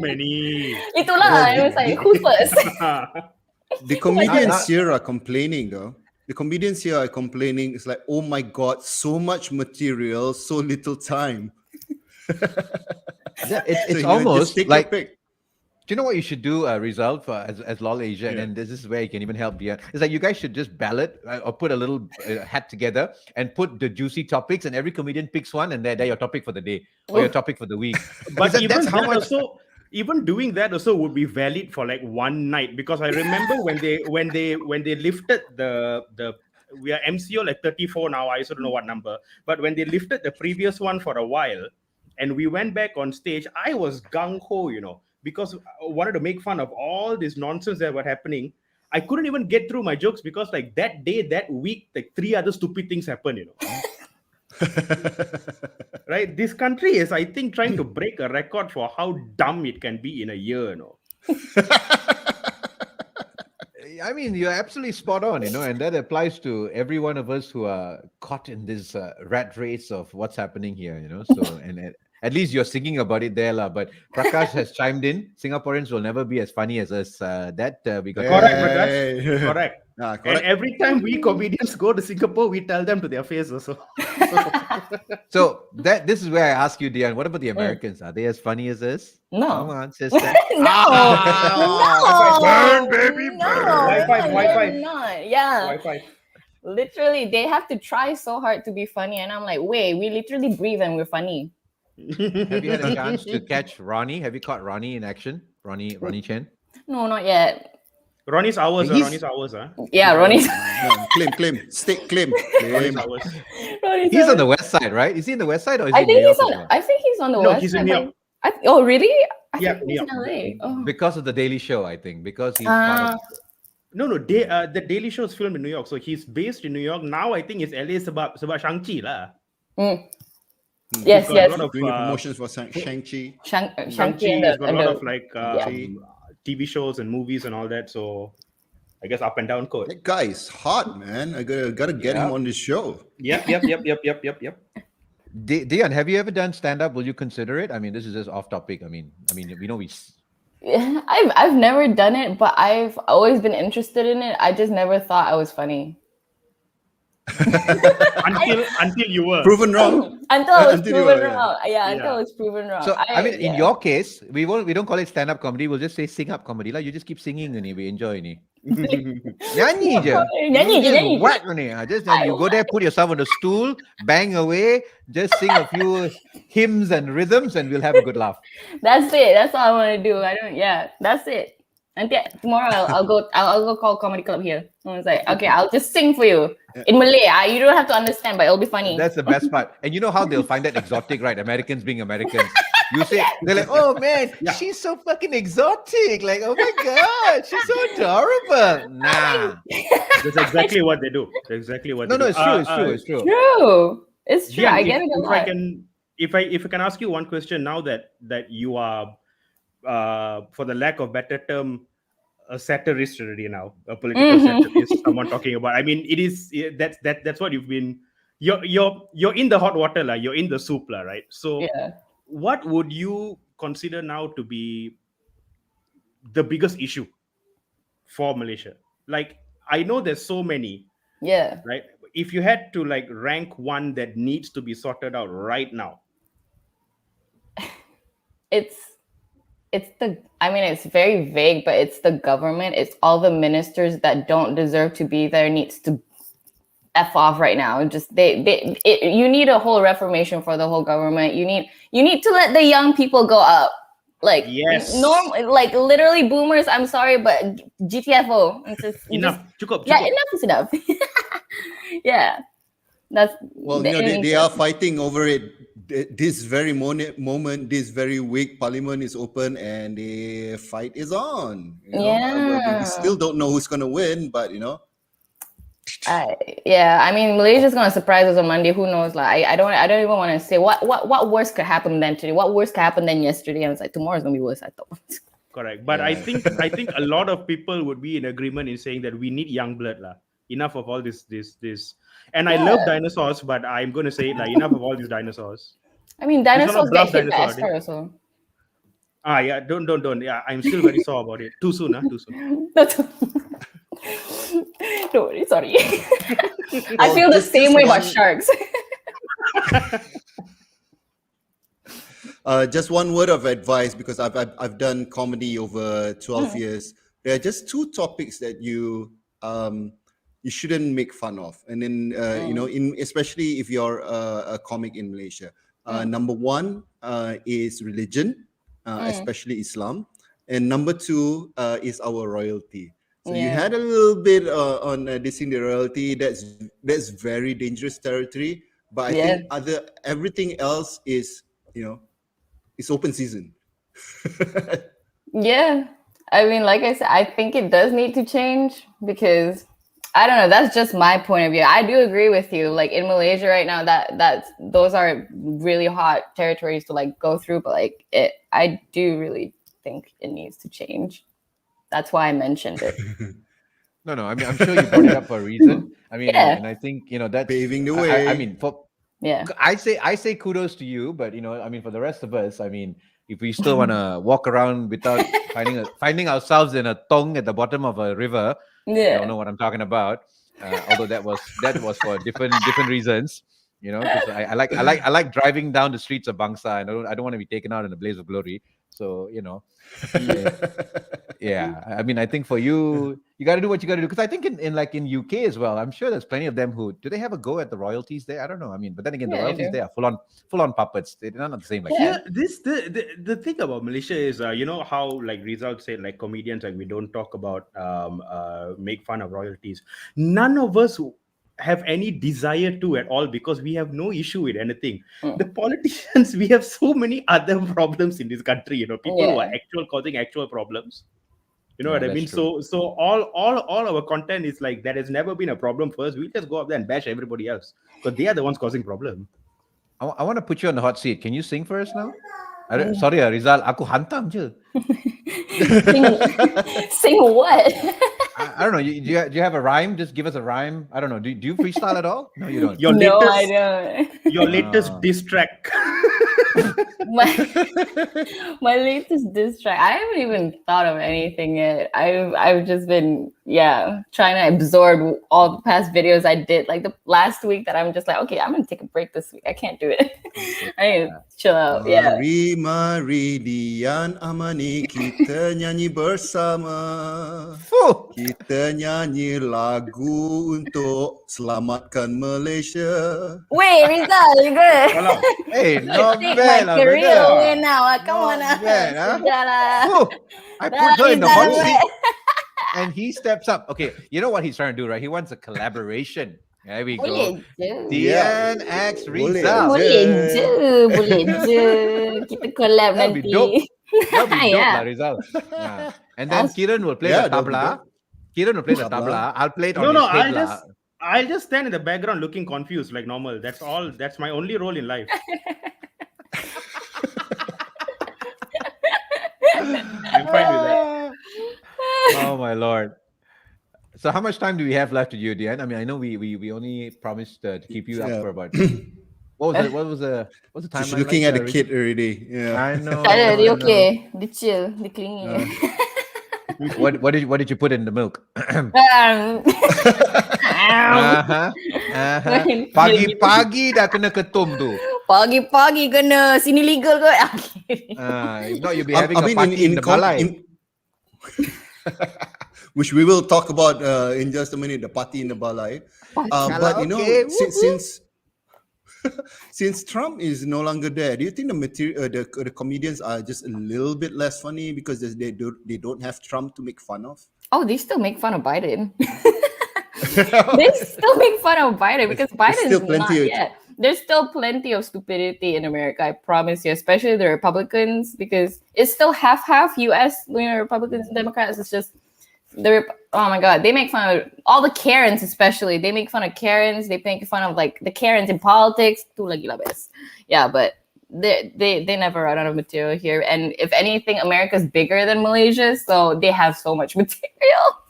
many. Itulah, I was like, who's first? The comedians here are complaining though. The comedians here are complaining. It's like, oh my God, so much material, so little time. Yeah, it's So, almost just take like your pick. Do you know what you should do, Rizal, for as LOL Asia, and then this is where you can even help Dian. It's like you guys should just ballot or put a little hat together and put the juicy topics, and every comedian picks one, and they're your topic for the day or your topic for the week. But Because even that's how that much. also, even doing that also would be valid for like one night, because I remember when they lifted the we are MCO like 34 now, I also don't know what number, but when they lifted the previous one for a while and we went back on stage, I was gung-ho, because I wanted to make fun of all this nonsense that were happening. I couldn't even get through my jokes because like that day, that week, like 3 other stupid things happened, Right? This country is, I think, trying to break a record for how dumb it can be in a year, I mean, you're absolutely spot on, and that applies to every one of us who are caught in this rat race of what's happening here, So, and at least you're singing about it there, lah. But Prakash has chimed in. Singaporeans will never be as funny as us. We got Correct, Prakash. Correct. Correct. And every time we comedians go to Singapore, we tell them to their face also. So this is where I ask you, Dian, what about the Americans? Are they as funny as us? No. Come on, sister. No. Burn, baby, burn. Wi-Fi. They're not. Yeah. Wi-Fi. Literally, they have to try so hard to be funny, and I'm like, wait, we literally breathe and we're funny. Have you had a chance to catch Ronnie? Have you caught Ronnie in action? Ronnie Chen? No, not yet. Ronnie's hours, He's- Ronnie's hours, huh? Yeah, Ronnie's. Claim. Stick claim. Ronnie's hours. Ronnie's He's on the west side, right? Is he in the west side or is he I in think New he's York as on. well? I think he's on the No, west. he's in side, New but- York. Oh, really? I Yeah, think he's in New LA. Oh. Because of the Daily Show, I think. Because he's part of No, the Daily Show is filmed in New York, so he's based in New York. Now I think it's LA sebab Shang-Chi lah. Yes, Got a yes. lot of, Doing the promotions for Shang-Chi. Shang-Chi Shang-Chi and has got a and lot the- of like yeah. TV shows and movies and all that. So I guess up and down code. That guy is hot, man. I gotta get him on this show. Yep. Dian, have you ever done stand-up? Will you consider it? I mean, this is just off topic. I mean, we know Yeah, I've never done it, but I've always been interested in it. I just never thought I was funny until you were. Proven wrong. until I was Until you proven were, yeah. wrong. Yeah, until Yeah. I was proven wrong. So I mean, in yeah. your case, we don't call it stand-up comedy. We'll just say sing-up comedy. Like you just keep singing and we enjoy ni. Nyanyi je. Nyanyi je, You just nyanyi je. whack ni. Just you go there, put yourself on the stool, bang away, just sing a few hymns and rhythms, and we'll have a good laugh. That's it. That's all I want to do. I don't. Yeah, that's it. And tomorrow I'll go call comedy club here. And it's like, okay, I'll just sing for you in Malay. You don't have to understand, but it'll be funny. That's the best part. And you know how they'll find that exotic, right? Americans being Americans. You say, they're like, oh man, she's so fucking exotic. Like, oh my God, she's so adorable. Nah. That's exactly what they do. That's exactly what. No, they it's do. true. It's true. It's true. True. It's true. Dian, I get it a if I lot. can, if I can ask you one question now that you are, for the lack of better term, a satirist already now, a political satirist, someone talking about. I mean, it is that's what you've been. You're in the hot water, lah. You're in the soup, lah, right? So, Yeah. what would you consider now to be the biggest issue for Malaysia? Like, I know there's so many, Yeah. right? If you had to like rank one that needs to be sorted out right now, It's it's very vague, but it's the government. It's all the ministers that don't deserve to be there needs to F off right now. Just you need a whole reformation for the whole government. You need to let the young people go up. Like Yes. like literally boomers. I'm sorry, but GTFO. It's just, enough. Cukup. Yeah, enough is enough. Yeah, that's Well, they are fighting over it. This very moment, this very week, Parliament is open and the fight is on. Yeah. We still don't know who's gonna win, but I mean, Malaysia's gonna surprise us on Monday. Who knows? Like, I don't even want to say what worse could happen than today. What worse could happen than yesterday? And it's like tomorrow's gonna be worse. I thought. Correct. But I think a lot of people would be in agreement in saying that we need young blood, lah. Enough of all this. And I love dinosaurs, but I'm gonna say like enough of all these dinosaurs. I mean, gonna dinosaurs bluff get hit by dinosaur, Esther, so. Yeah, don't. Yeah, I'm still very sore about it. Too soon, huh? Too soon. Don't worry, sorry. I feel the same way about sharks. Just one word of advice, because I've done comedy over 12 years. There are just two topics that you shouldn't make fun of, and then especially if you're a comic in Malaysia. Number one is religion, especially Islam, and number two is our royalty. So you had a little bit on dissing the royalty. That's very dangerous territory. But I think everything else is it's open season. Yeah. I mean, like I said, I think it does need to change because I don't know. That's just my point of view. I do agree with you. Like in Malaysia right now, those are really hot territories to like go through. But like I do really think it needs to change. That's why I mentioned it. No. I mean, I'm sure you brought it up for a reason. I mean, and I think that's paving the way. I mean, I say kudos to you, but I mean, for the rest of us, I mean, if we still want to walk around without finding ourselves in a tong at the bottom of a river, I don't know what I'm talking about. Although that was for different reasons, because I like driving down the streets of Bangsa, and I don't want to be taken out in a blaze of glory. So yeah. I mean, I think for you got to do what you got to do, because I think in UK as well, I'm sure there's plenty of them who do they have a go at the royalties there? I don't know. I mean, but then again, the royalties there are full on puppets. They're not the same. Like the thing about Malaysia is how like Rizal said, like comedians, like we don't talk about make fun of royalties. None of us have any desire to at all, because we have no issue with anything. The politicians, we have so many other problems in this country, people who are causing actual problems. You know what I mean? True. So all our content is like that has never been a problem for us. We just go up there and bash everybody else because they are the ones causing problem. I want to put you on the hot seat. Can you sing for us now? Sorry, Rizal, aku hantam je. Sing what? I don't know. Do you have a rhyme? Just give us a rhyme. I don't know. Do you freestyle at all? No, you don't. I don't. Your latest diss track. my latest diss track. I haven't even thought of anything yet. I've just been trying to absorb all the past videos I did. Like the last week that I'm just like, okay, I'm gonna take a break this week. I can't do it. I need to chill out. Mari Dian Amani, kita nyanyi bersama. Kita nyanyi lagu untuk selamatkan Malaysia. Wait, Rizal, you good? Hey, not take bad, my career away now. Come on. Bad, huh? I put her in the hot seat, and he steps up. Okay, you know what he's trying to do, right? He wants a collaboration. There we go. Dian X Rizal. Boleh je. Kita collab That'll nanti. be dope. That'll be dope lah, Rizal. Yeah. And then Keren will play the tabla. Keren will play the tabla. I'll play it on his head. I'll just stand in the background looking confused like normal. That's all. That's my only role in life. I'm fine with that. Oh my lord. So how much time do we have left to you, Dian? I mean, I know we only promised to keep you up for about what was the timeline? She's looking at the kid already. Yeah. I know. Dia okay. Dia chill. Dia clingy. What did you put in the milk? Pagi-pagi dah kena ketum tu. Pagi-pagi kena sini legal kot. If not, you'll be having a party in the balai. Which we will talk about in just a minute, the party in the balai. But since Trump is no longer there, do you think the comedians are just a little bit less funny because they don't have Trump to make fun of? Oh, they still make fun of Biden. They still make fun of Biden because Biden is not yet. There's still plenty of stupidity in America, I promise you, especially the Republicans, because it's still half U.S. Republicans and Democrats. It's just oh my God, they make fun of all the Karens, especially. They make fun of Karens. They make fun of like the Karens in politics. Yeah, but they never run out of material here. And if anything, America's bigger than Malaysia, so they have so much material.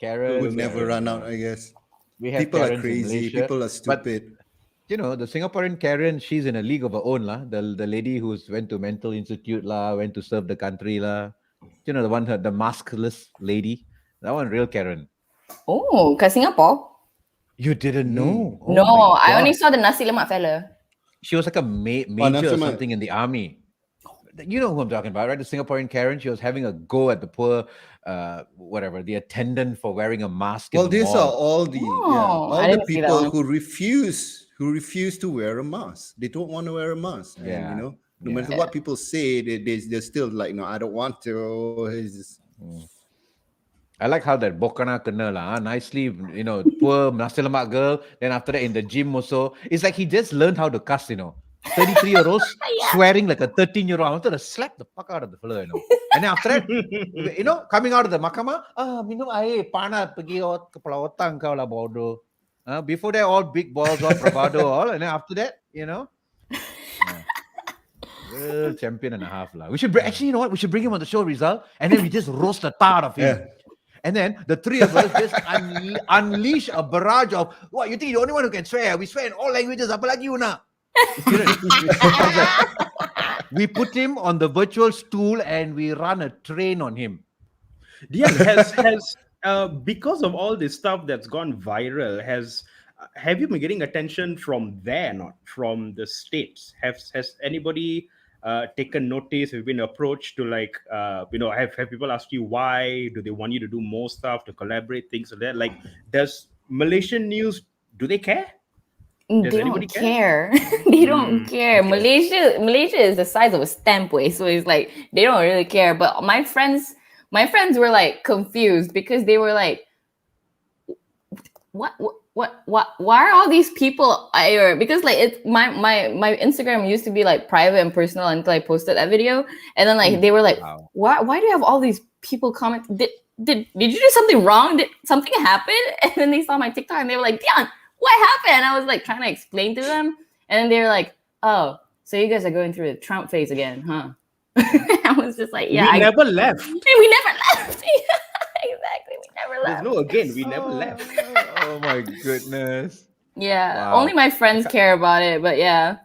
Karens will never run out, I guess. People are crazy. People are stupid. But, the Singaporean Karen, she's in a league of her own lah. The lady who's went to mental institute lah, went to serve the country lah. The one, the maskless lady. That one, real Karen. Oh, ke Singapore? You didn't know? No, I only saw the nasi lemak fella. She was like a major or Nafsu something in the army. You know who I'm talking about, right? The Singaporean Karen. She was having a go at the poor, whatever, the attendant for wearing a mask in Well, the these are mall. all the Oh, I all the didn't see that people one. who refuse to wear a mask. They don't want to wear a mask, and Yeah. no Yeah. matter what people say, they're still like, no, I don't want to. It's just- I like how that Bokana kena lah, nicely, poor nasi lemak girl. Then after that, in the gym also, it's like he just learned how to cuss, 33-year-olds swearing like a 13-year-old. I wanted to slap the fuck out of the fella, And then after that, coming out of the mahkamah, minum air, pana pergi kepala otak kau lah bodoh. Before that, all big balls, all bravado, all. And then after that, Well, champion and a half lah. We should actually, you know what? We should bring him on the show, Rizal, and then we just roast the tar of him. Yeah. And then the three of us just unleash a barrage of, what, you think you're the only one who can swear? We swear in all languages, apa lagi you nak? We put him on the virtual stool and we run a train on him. Dian, has because of all this stuff that's gone viral, have you been getting attention from there, not from the States? Has anybody taken notice? Have you been approached to have people ask you why? Do they want you to do more stuff, to collaborate, things like that? Like, does Malaysian news, do they care? Does They anybody don't care. They don't care. okay. Malaysia is the size of a stamp way, so it's like they don't really care. But my friends were like confused because they were like, what why are all these people here? Because like it's my Instagram used to be like private and personal until I posted that video, and then like they were like, Wow. why do you have all these people comment? Did you do something wrong? Did something happen? And then they saw my TikTok and they were like, Dian, what happened? And I was like trying to explain to them, and then they were like, oh, so you guys are going through the Trump phase again, huh? I was just like, yeah, We never left. we never left. Exactly, we never There's left. no again. We never left. Oh my goodness. Yeah, Wow. only my friends care about it, but yeah.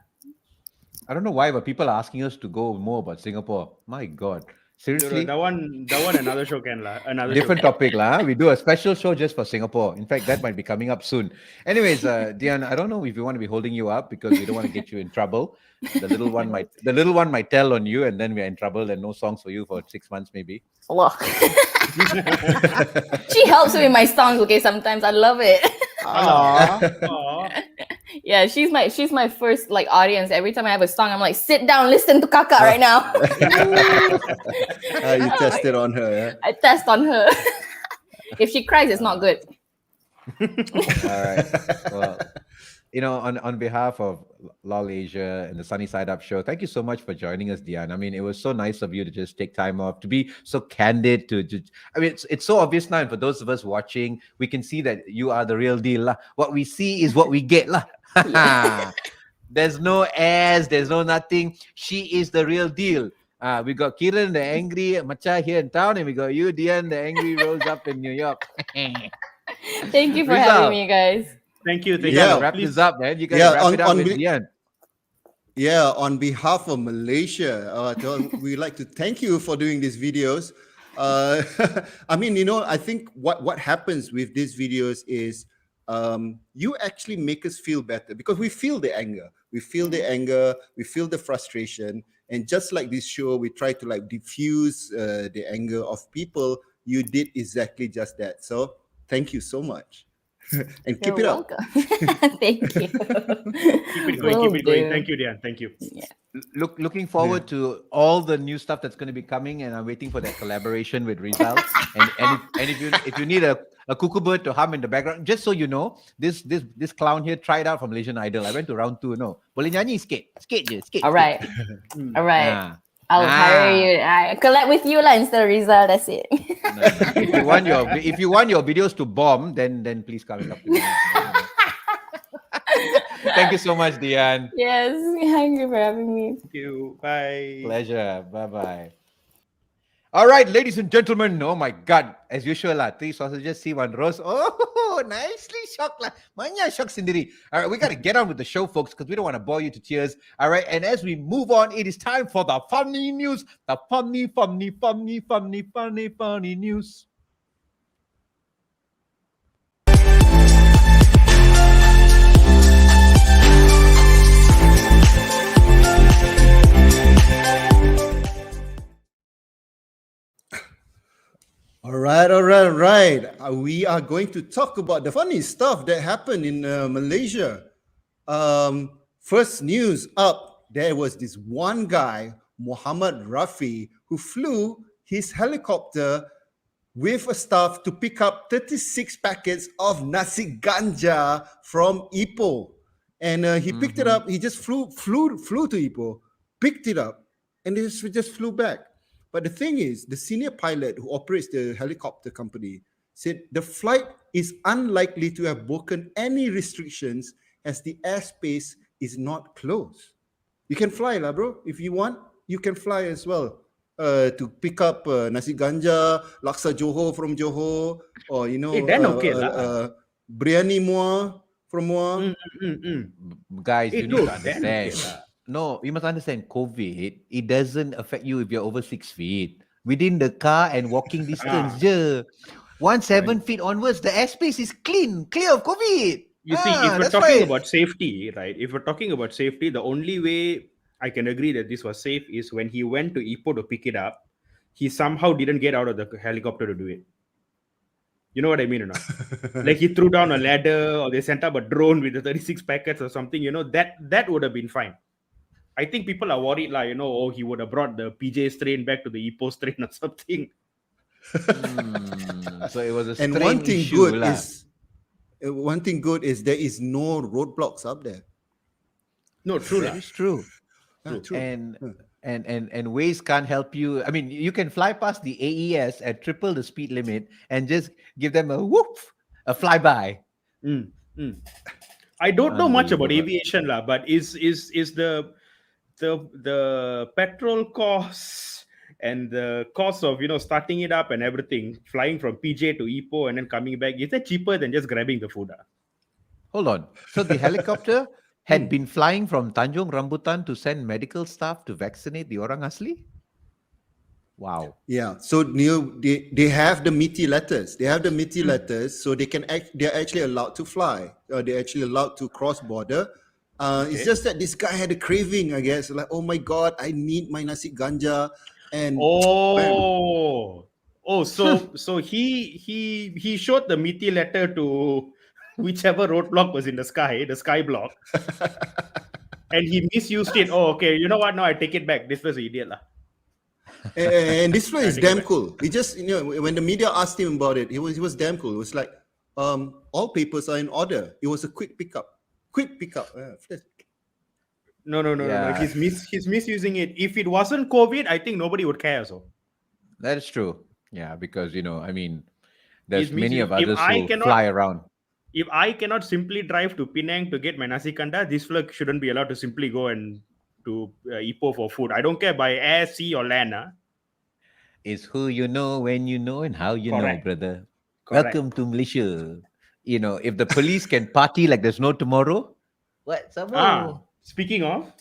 I don't know why, but people are asking us to go more about Singapore. My God. Seriously? That one another show can la. Another Different show can. topic lah. We do a special show just for Singapore. In fact, that might be coming up soon. Anyways, Dian, I don't know if we want to be holding you up because we don't want to get you in trouble. The little one might tell on you, and then we're in trouble. And no songs for you for 6 months, maybe. Look. She helps me with my songs, okay, sometimes. I love it. Aw. Yeah, she's my first like audience. Every time I have a song, I'm like, sit down, listen to Kaka right now. You tested on her. Yeah? I test on her. If she cries, it's not good. All right. Well, on behalf of LOL Asia and the Sunny Side Up show, thank you so much for joining us, Dian. I mean, it was so nice of you to just take time off, to be so candid. I mean, it's so obvious now, and for those of us watching, we can see that you are the real deal lah. What we see is what we get lah. There's no airs, there's no nothing. She is the real deal. We got Keren, the angry macha here in town, and we got you, Dian, the angry rose up in New York. Thank you for Rizal. having me, guys. Thank you. You Thank gotta you. wrap Please. this up, man. You gotta wrap it up with Dian. Yeah, on behalf of Malaysia, we'd like to thank you for doing these videos. I mean, I think what happens with these videos is you actually make us feel better because we feel the anger. We feel the frustration. And just like this show, we try to like diffuse the anger of people. You did exactly just that. So thank you so much. And keep You're it up. welcome. Thank you. Keep it going. Will Keep it going. do. Thank you, Dian. Thank you. Looking forward to all the new stuff that's going to be coming, and I'm waiting for that collaboration with Rizal. and if you need a cuckoo bird to hum in the background, just so you know, this clown here tried out for Malaysian Idol. I went to round 2. No, boleh nyanyi sikit je, sikit. All right. All right. Ah. I'll hire you. I collab with you lah instead of Rizal. That's it. No. If you want your videos to bomb, then please come up to me. Thank you so much, Dian. Yes. Thank you for having me. Thank you. Bye. Pleasure. Bye-bye. All right, ladies and gentlemen. Oh my God. As usual lah, 3 sausages, see 1 roast. Oh, nicely shocked lah. Manya shock sendiri. All right, we got to get on with the show, folks, because we don't want to bore you to tears. All right, and as we move on, it is time for the funny news. The funny news. All right. We are going to talk about the funny stuff that happened in Malaysia. First news up, there was this one guy, Muhammad Rafi, who flew his helicopter with a staff to pick up 36 packets of nasi ganja from Ipoh. And he picked it up. He just flew to Ipoh, picked it up, and they just flew back. But the thing is, the senior pilot who operates the helicopter company said the flight is unlikely to have broken any restrictions as the airspace is not closed. You can fly, lah, bro. If you want, you can fly as well. To pick up nasi ganja, laksa Johor from Johor, or then okay lah. biryani Muar from Muar. Guys, you need dude, to understand. No, you must understand. COVID, it doesn't affect you if you're over 6 feet. Within the car and walking distance, je. 7 feet onwards, the airspace is clear of COVID. You see, if we're talking about safety, right? If we're talking about safety, the only way I can agree that this was safe is when he went to Ipoh to pick it up, he somehow didn't get out of the helicopter to do it. You know what I mean or not? Like he threw down a ladder, or they sent up a drone with the 36 packets or something, that would have been fine. I think people are worried, like, he would have brought the PJ strain back to the Ipoh strain or something. So it was a And one thing good is there is no roadblocks up there. No, true. That is true. True. And Waze can't help you. I mean, you can fly past the AES at triple the speed limit and just give them a whoop, a flyby. I don't know much about aviation, but is the petrol costs and the cost of starting it up and everything, flying from PJ to Ipoh and then coming back, is that cheaper than just grabbing the food? Hold on. So the helicopter had been flying from Tanjung Rambutan to send medical staff to vaccinate the orang asli? Wow. Yeah. So they have the MITI letters. They have the MITI letters, so they're actually allowed to fly. They're actually allowed to cross border. It's just that this guy had a craving, I guess. Like, oh my God, I need my nasi ganja. And so he showed the MITI letter to whichever roadblock was in the sky block, and he misused it. Oh, okay. You know what? No, I take it back. This was an idiot, lah. And this one is damn cool. He just, when the media asked him about it, he was damn cool. It was like, all papers are in order. It was a quick pickup. No. He's misusing it. If it wasn't COVID, I think nobody would care. So that is true. Yeah, because I mean, there's many of others who fly around. If I cannot simply drive to Penang to get my nasi kanda, this flag shouldn't be allowed to simply go and to Ipoh for food. I don't care by air, sea, or land. It's who you know, when you know, and how you Correct. know, brother. Correct. Welcome to Malaysia. If the police can party like there's no tomorrow, what? Speaking of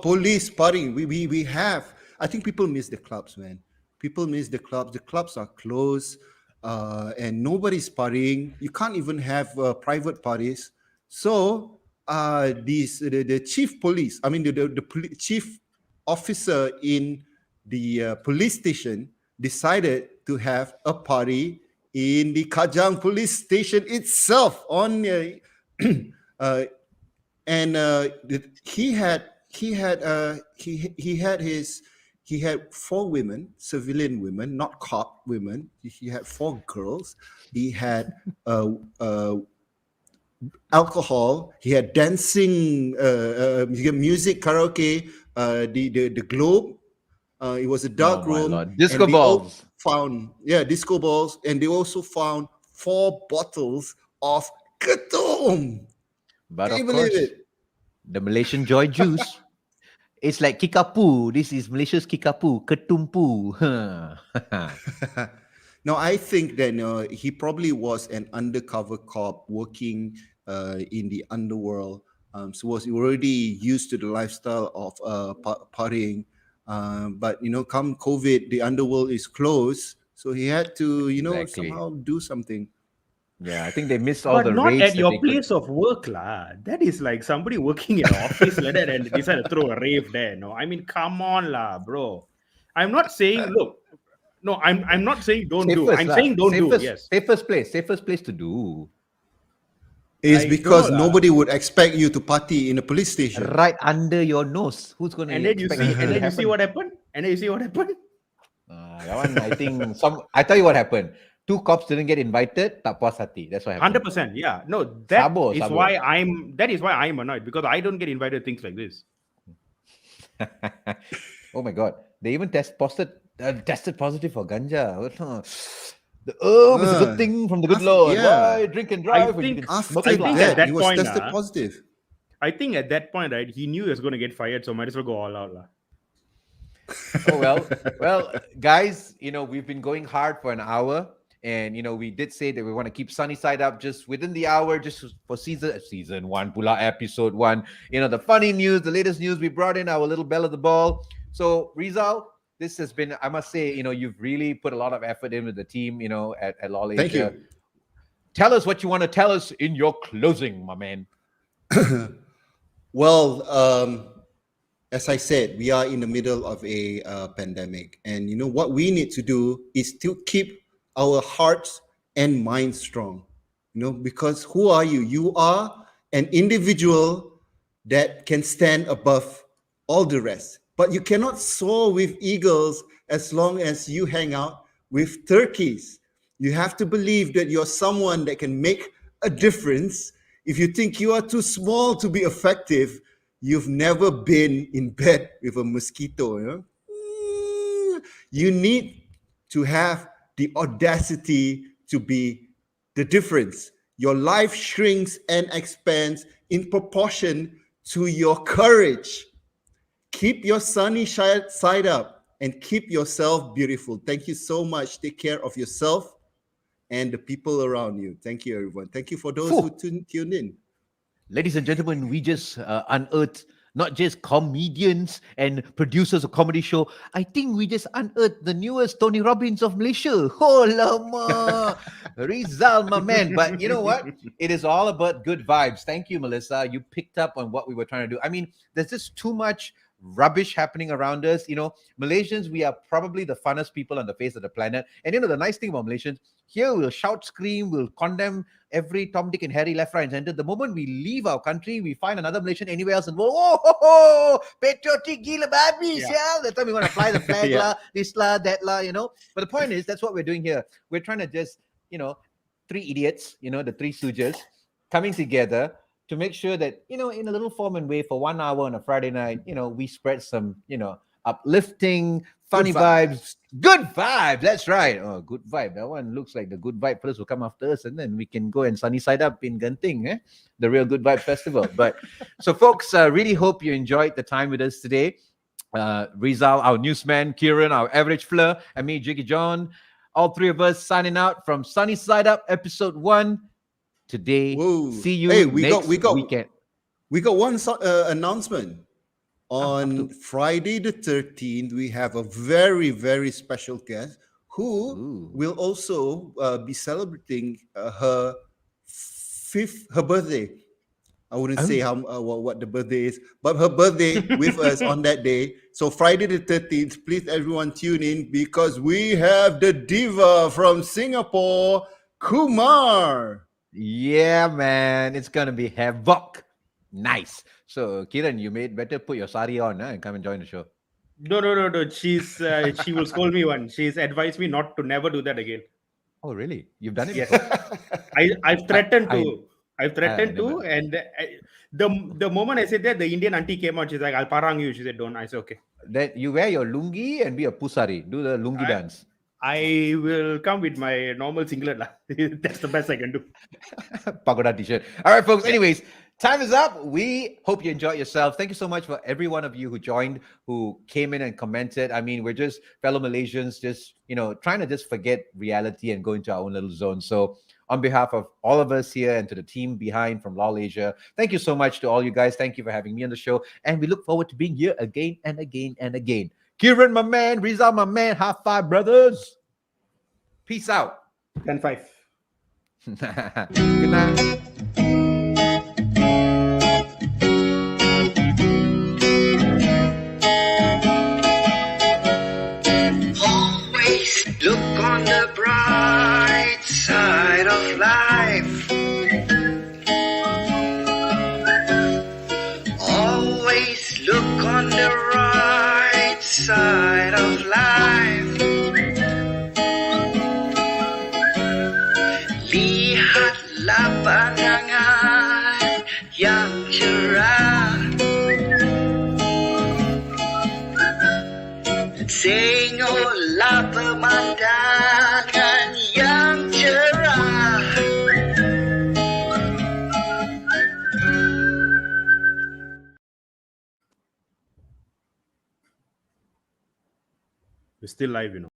police partying, we have. I think people miss the clubs, man. People miss the clubs. The clubs are closed. And nobody's partying. You can't even have private parties. So the chief police, I mean the chief officer in the police station decided to have a party in the Kajang police station itself. He had 4 women, civilian women, not cop women. He had 4 girls. He had alcohol. He had dancing, music, karaoke. The globe. It was a dark room. Disco balls. Disco balls, and they also found 4 bottles of ketum. But Can of you believe course, it? the Malaysian joy juice. It's like kikapu. This is Malaysia's kikapu, ketumpu. No, I think that he probably was an undercover cop working in the underworld. So was already used to the lifestyle of partying. But come COVID, the underworld is closed, so he had to somehow do something. Yeah, I think they missed all the not raids at your place of work, lah. That is like somebody working in an office like that and decide to throw a rave there. No, I mean, come on, lah, bro. I'm not saying, look, No, I'm not saying don't do. Safest I'm lah. saying don't do. Safest, Yes. safest place to do. It's I don't because know lah. nobody would expect you to party in a police station. Right under your nose. Who's going to And then you expect see, anything and to then you happen? see what happened. And then you see what happened. That one, I think I tell you what happened. 2 cops didn't get invited. Tak puas hati. That's what happened. 100%. Yeah. No, that Sabo. is why I'm annoyed, because I don't get invited to things like this. Oh my god! They even tested positive for ganja. The herb is a good thing from the good Lord. yeah. Why drink and drive when you think- can After smoke I and think fly? at that he was point, tested positive. I think at that point, right, he knew he was going to get fired, so might as well go all out. lah. Oh well, guys. We've been going hard for an hour, and we did say that we want to keep sunny side up just within the hour, just for season 1, pula episode 1. The funny news, the latest news. We brought in our little belle of the ball. So Rizal, this has been, I must say, you've really put a lot of effort in with the team, at Law Asia. Thank you. Tell us what you want to tell us in your closing, my man. Well, as I said, we are in the middle of a pandemic, and what we need to do is to keep our hearts and minds strong. Because who are you? You are an individual that can stand above all the rest. But you cannot soar with eagles as long as you hang out with turkeys. You have to believe that you're someone that can make a difference. If you think you are too small to be effective, you've never been in bed with a mosquito. You need to have the audacity to be the difference. Your life shrinks and expands in proportion to your courage. Keep your sunny side up and keep yourself beautiful. Thank you so much. Take care of yourself and the people around you. Thank you, everyone. Thank you for those who tuned in. Ladies and gentlemen, we just unearthed not just comedians and producers of comedy show. I think we just unearthed the newest Tony Robbins of Malaysia. Oh, lama. Rizal, my man. But you know what? It is all about good vibes. Thank you, Melissa. You picked up on what we were trying to do. I mean, there's just too much rubbish happening around us. Malaysians, we are probably the funnest people on the face of the planet. And the nice thing about Malaysians, here we'll shout, scream, we'll condemn every Tom, Dick, and Harry left, right, and center. The moment we leave our country, we find another Malaysian anywhere else and go, oh, patriotic gila babi, yeah. That time we want to fly the flag, this la, that la, But the point is, that's what we're doing here. We're trying to just, 3 idiots, the 3 stooges, coming together to make sure that, in a little form and way for 1 hour on a Friday night, we spread some, uplifting, funny vibes. Good vibes. That's right. Oh, good vibe. That one looks like the good vibe fellas will come after us, and then we can go and sunny side up in Genting, the Real Good Vibe Festival. But so, folks, really hope you enjoyed the time with us today. Rizal, our newsman, Keren, our average fleur, and me, Jiggee Jon, all 3 of us signing out from Sunny Side Up, episode 1. Today, see you next weekend. We got one announcement. On Friday the 13th, we have a very, very special guest who will also be celebrating her birthday. I wouldn't say what the birthday is, but her birthday with us on that day. So Friday the 13th, please everyone tune in, because we have the diva from Singapore, Kumar. Yeah, man, it's gonna be havoc. Nice. So, Keren, you better put your sari on and come and join the show. No. She's she will scold me one. She's advised me not to never do that again. Oh, really? You've done it? Yes. I've threatened to. And the moment I said that, the Indian auntie came out. She's like, "I'll parang you." She said, "Don't." I said, "Okay." Then you wear your lungi and be a pusari. Do the lungi dance. I will come with my normal singlet. That's the best I can do. Pagoda t-shirt. All right, folks. Anyways, time is up. We hope you enjoyed yourself. Thank you so much for every one of you who joined, who came in and commented. I mean, we're just fellow Malaysians, just, trying to just forget reality and go into our own little zone. So on behalf of all of us here and to the team behind from Law Asia, thank you so much to all you guys. Thank you for having me on the show. And we look forward to being here again and again and again. Keren, my man. Rizal, my man. High five, brothers. Peace out. 10-5. Good night. Always Always look on the bright side of life. Always look on the right side of life. Lihatlah pandangan yang cerah. Tengoklah pemandangan yang cerah. We're still live,